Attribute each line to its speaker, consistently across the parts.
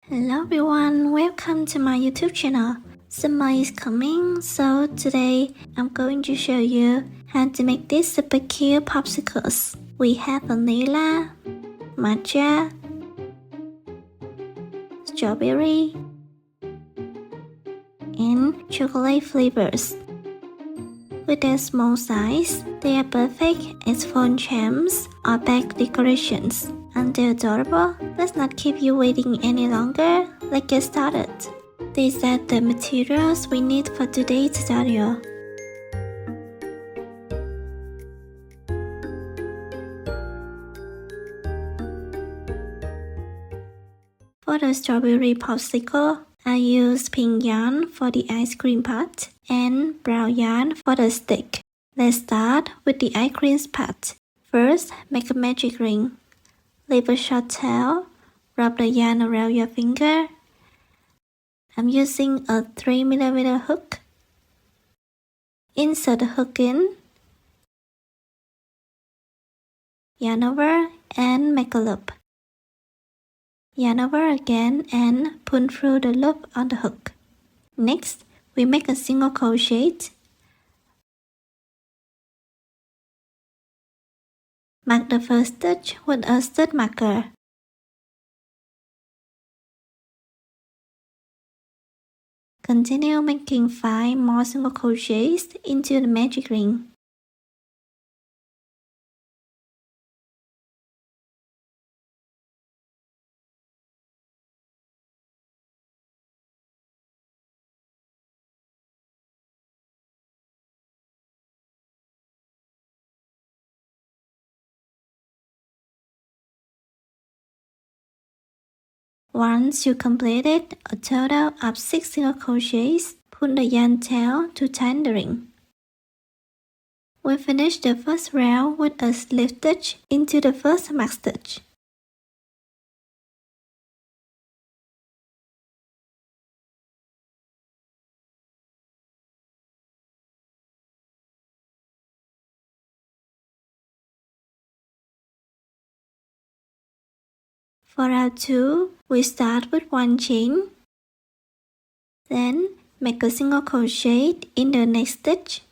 Speaker 1: Hello everyone, welcome to my YouTube channel. Summer is coming, so today I'm going to show you how to make these super cute popsicles. We have vanilla, matcha, strawberry, and chocolate flavors. With their small size, they are perfect as phone charms or bag decorations. And they're adorable. Let's not keep you waiting any longer. Let's get started. These are the materials we need for today's tutorial. For the strawberry popsicle, I used pink yarn for the ice cream part and brown yarn for the stick. Let's start with the ice cream part. First, make a magic ring. Leave a short tail, wrap the yarn around your finger. I'm using a 3mm hook. Insert the hook in, yarn over and make a loop. Yarn over again and pull through the loop on the hook. Next, we make a single crochet. Mark the first stitch with a stitch marker. Continue making 5 more single crochets into the magic ring. Once you completed a total of 6 single crochets, pull the yarn tail to tighten the ring. We finish the first round with a slip stitch into the first mark stitch. For round 2, we start with 1 chain. Then make a single crochet in the next stitch.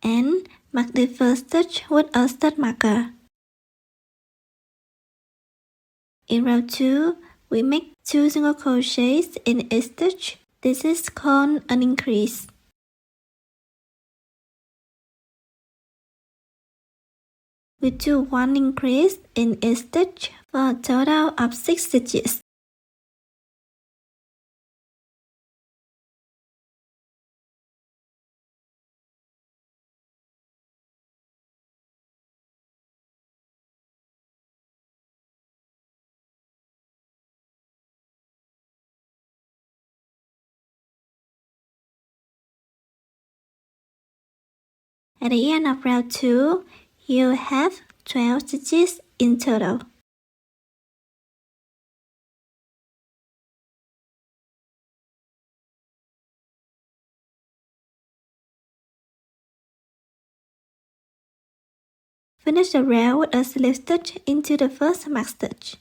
Speaker 1: And mark the first stitch with a stitch marker. In round 2, we make 2 single crochets in each stitch. This is called an increase. We do 1 increase in each stitch for a total of 6 stitches. At the end of round 2, you have 12 stitches in total. Finish the round with a slip stitch into the first mark stitch.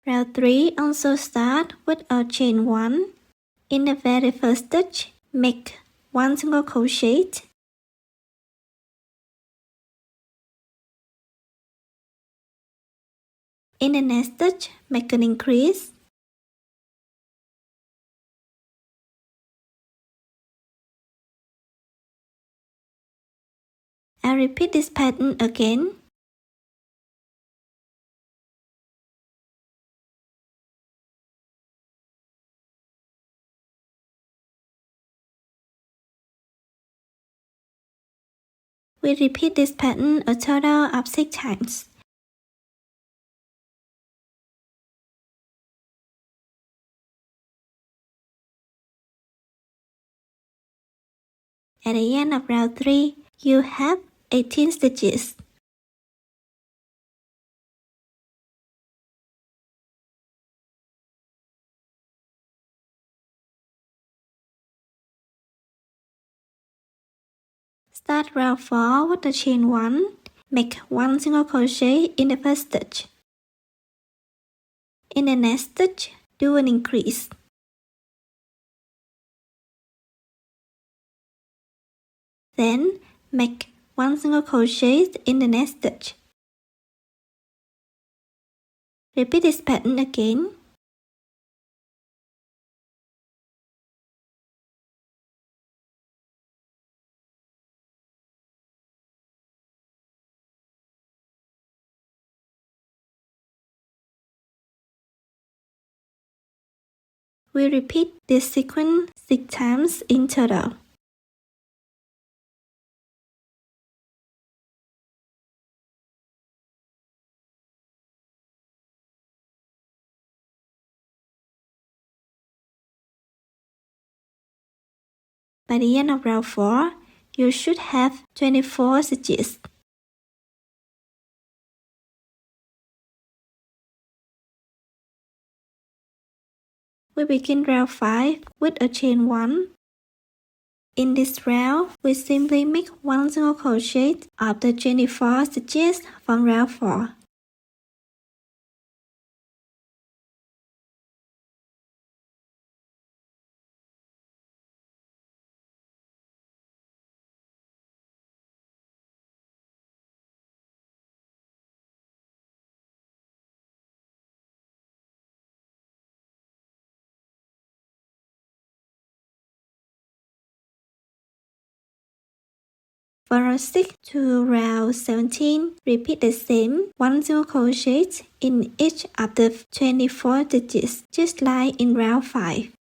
Speaker 1: Round 3 also start with a chain 1. In the very first stitch, make 1 single crochet. In the next stitch, make an increase. I repeat this pattern again. We repeat this pattern a total of 6 times. At the end of round 3, you have 18 stitches. Start round 4 with the chain 1. Make 1 single crochet in the first stitch. In the next stitch, do an increase. Then, make 1 single crochet in the next stitch. Repeat this pattern again. We repeat this sequence 6 times in total. By the end of round 4, you should have 24 stitches. We begin round 5 with a chain 1. In this round, we simply make 1 single crochet after 24 stitches from round 4. For round 6 to round 17, repeat the same 1 single crochet in each of the 24 stitches, just like in round 5.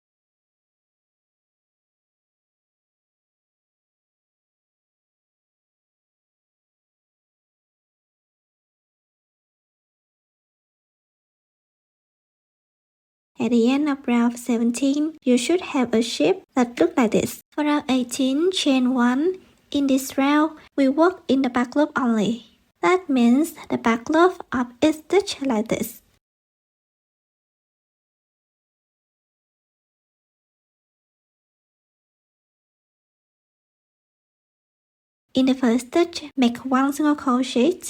Speaker 1: At the end of round 17, you should have a shape that looks like this. For round 18, chain 1. In this round, we work in the back loop only. That means the back loop of each stitch like this. In the first stitch, make 1 single crochet.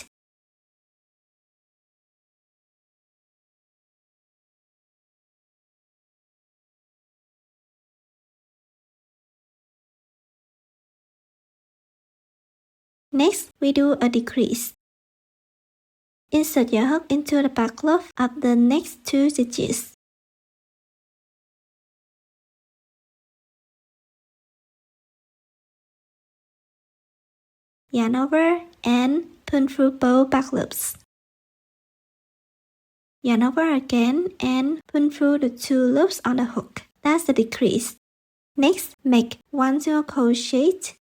Speaker 1: Next, we do a decrease. Insert your hook into the back loop of the next 2 stitches. Yarn over and pull through both back loops. Yarn over again and pull through the 2 loops on the hook. That's the decrease. Next, make 1 single crochet.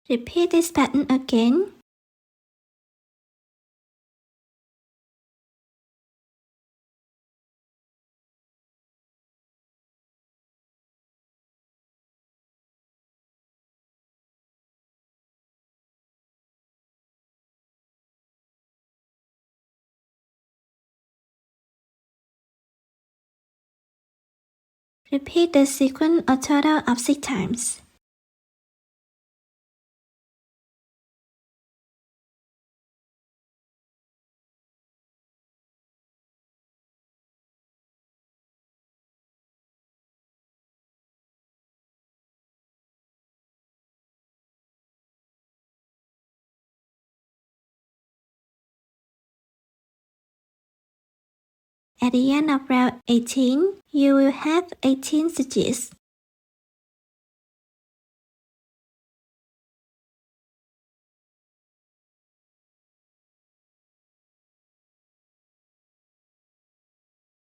Speaker 1: Repeat this pattern again. Repeat the sequence a total of 6 times. At the end of round 18, you will have 18 stitches.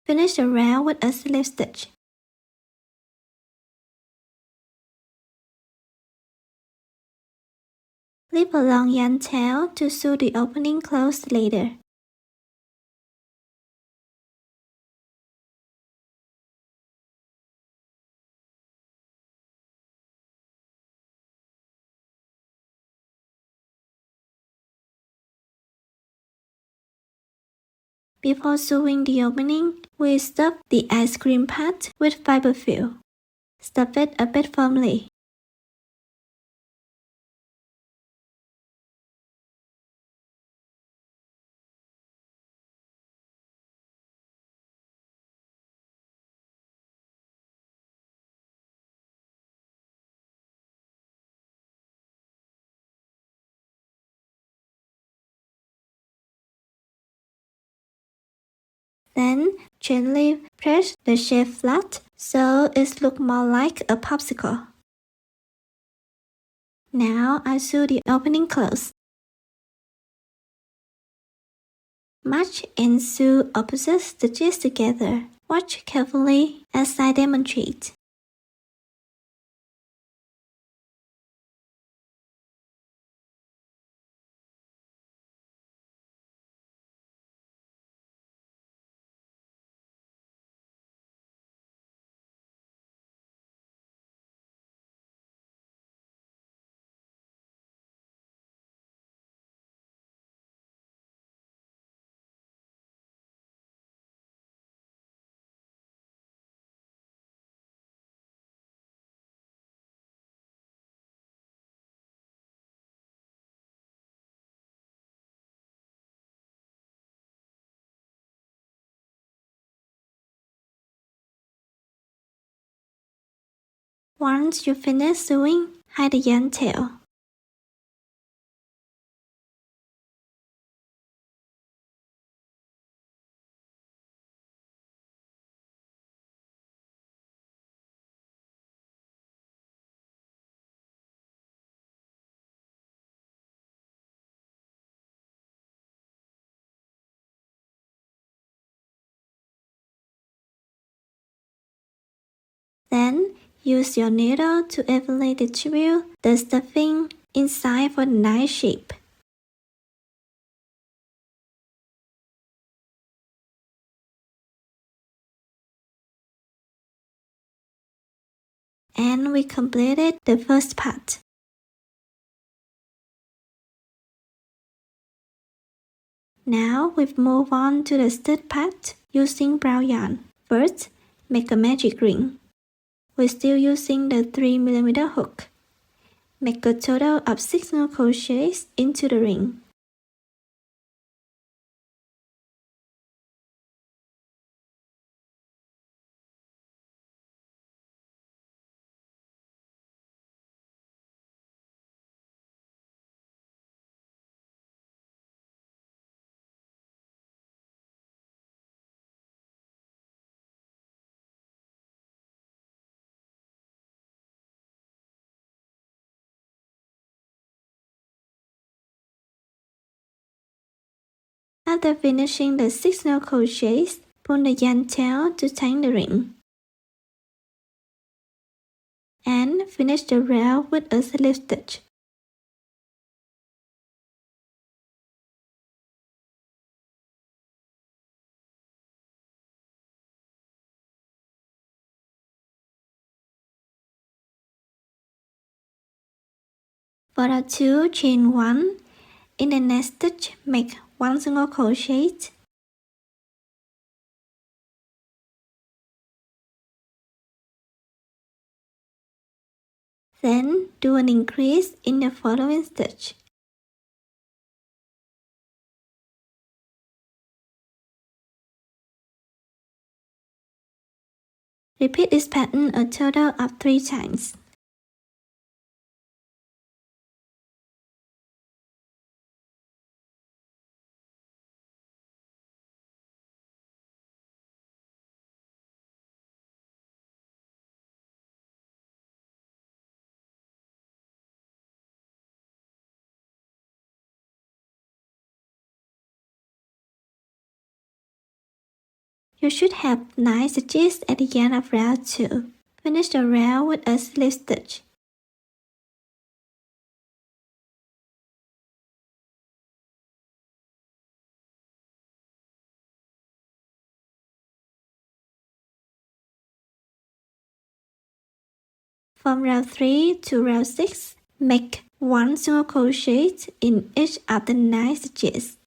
Speaker 1: Finish the round with a slip stitch. Leave a long yarn tail to sew the opening closed later. Before sewing the opening, we stuff the ice cream part with fiber fill. Stuff it a bit firmly. Then gently press the shape flat so it looks more like a popsicle. Now I sew the opening close. Match and sew opposite stitches together. Watch carefully as I demonstrate. Once you finish sewing, hide the yarn tail. Then, use your needle to evenly distribute the stuffing inside for a nice shape. And we completed the first part. Now we move on to the third part using brown yarn. First, make a magic ring. We're still using the 3mm hook. Make a total of 6 single crochets into the ring. After finishing the 6 single crochets, pull the yarn tail to tighten the ring. And finish the rail with a slip stitch. For row 2, chain 1. In the next stitch, make 1 single crochet. Then do an increase in the following stitch. Repeat this pattern a total of 3 times. You should have 9 stitches at the end of row 2. Finish the row with a slip stitch. From row 3 to row 6, make 1 single crochet in each of the 9 stitches.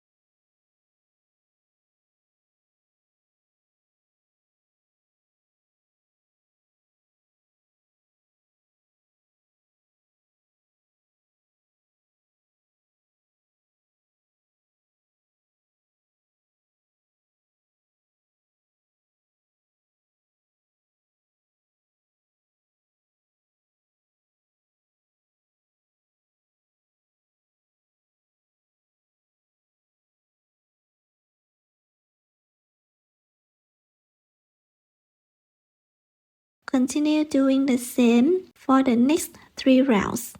Speaker 1: Continue doing the same for the next 3 rounds.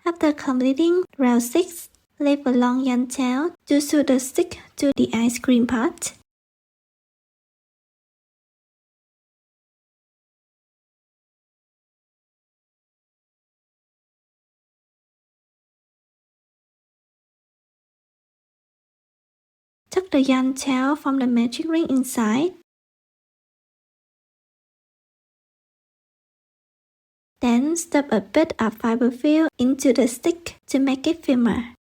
Speaker 1: After completing round 6, leave a long yarn tail to sew the stick to the ice cream pot. Tuck the yarn tail from the magic ring inside. Then stuff a bit of fiber fill into the stick to make it firmer.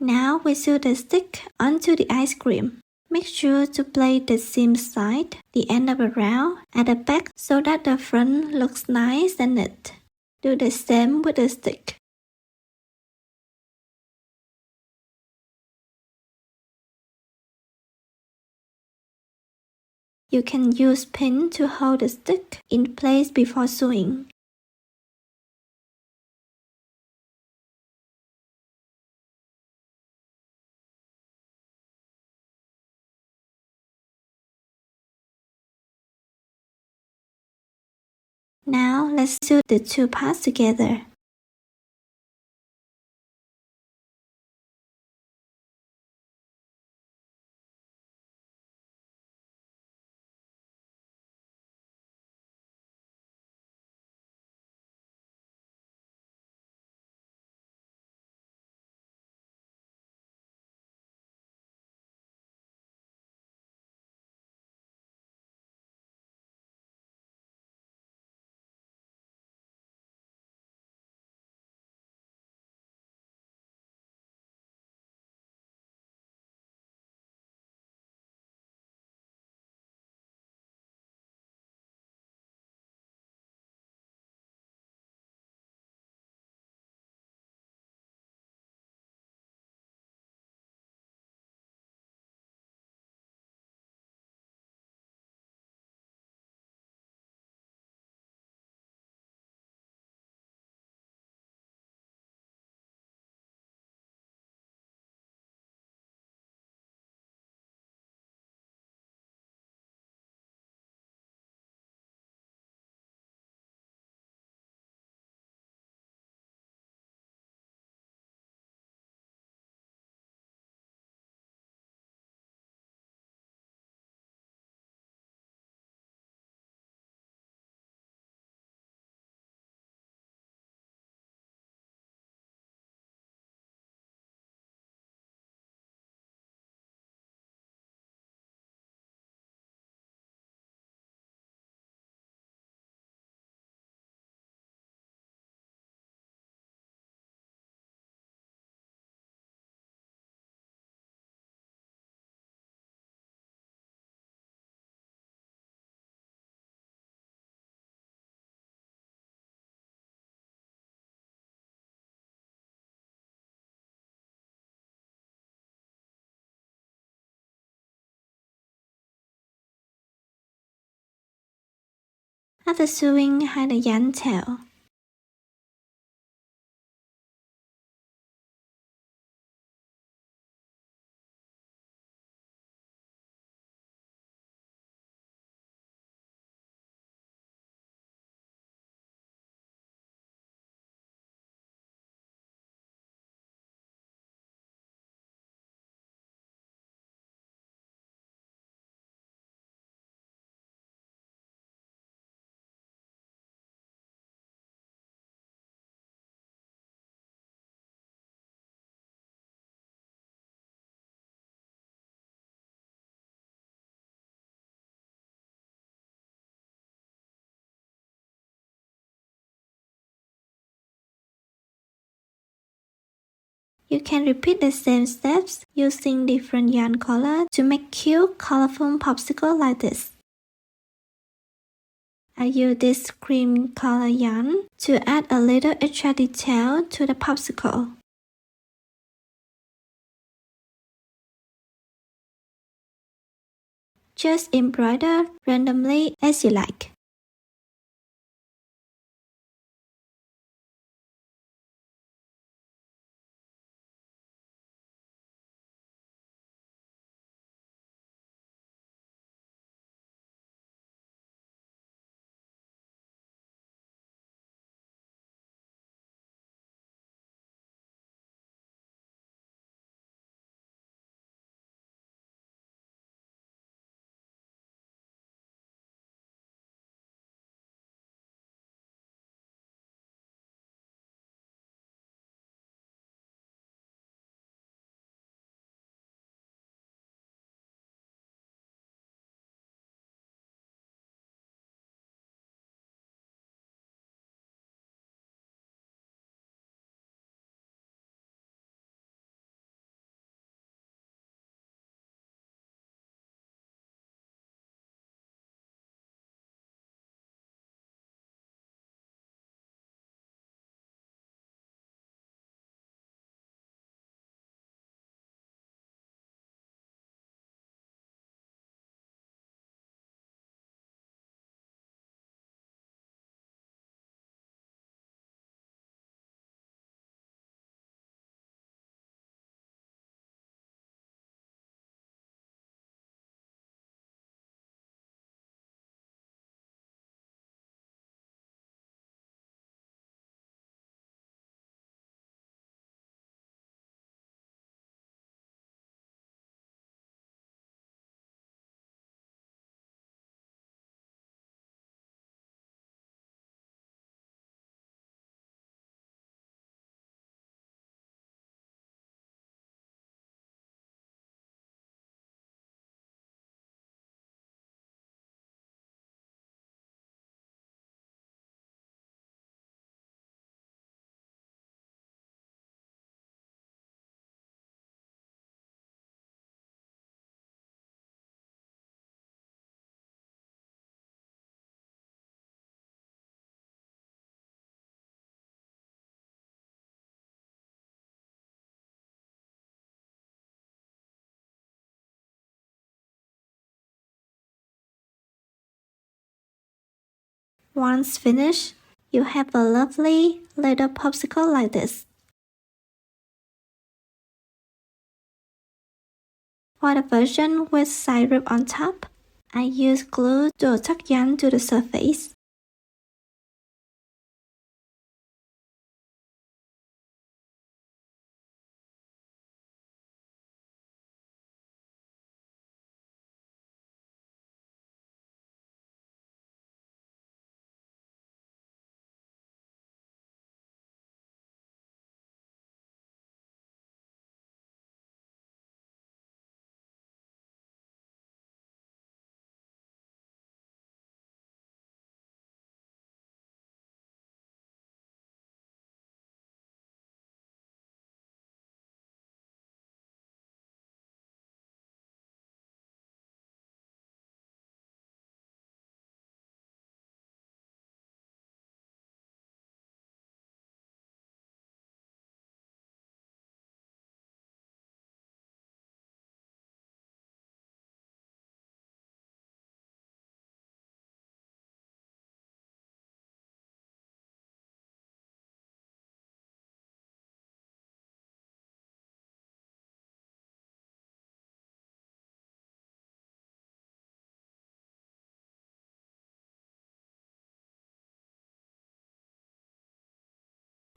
Speaker 1: Now we sew the stick onto the ice cream. Make sure to place the seam side, the end of the round, at the back so that the front looks nice and neat. Do the same with the stick. You can use pin to hold the stick in place before sewing. Now let's sew the two parts together. After sewing, hide the yarn tail. You can repeat the same steps using different yarn color to make cute, colorful popsicle like this. I use this cream color yarn to add a little extra detail to the popsicle. Just embroider randomly as you like. Once finished, you have a lovely little popsicle like this. For the version with side rib on top, I use glue to attach yarn to the surface.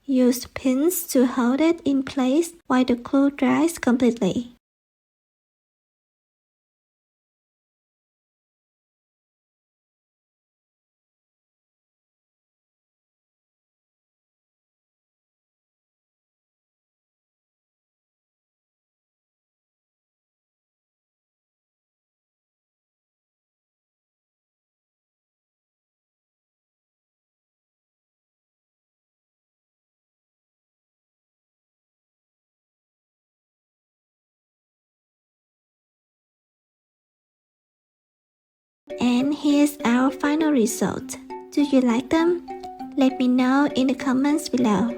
Speaker 1: Use pins to hold it in place while the glue dries completely. And here's our final result. Do you like them? Let me know in the comments below.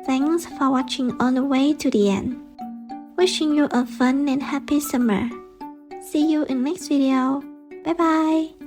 Speaker 1: Thanks for watching all the way to the end. Wishing you a fun and happy summer. See you in next video. Bye bye.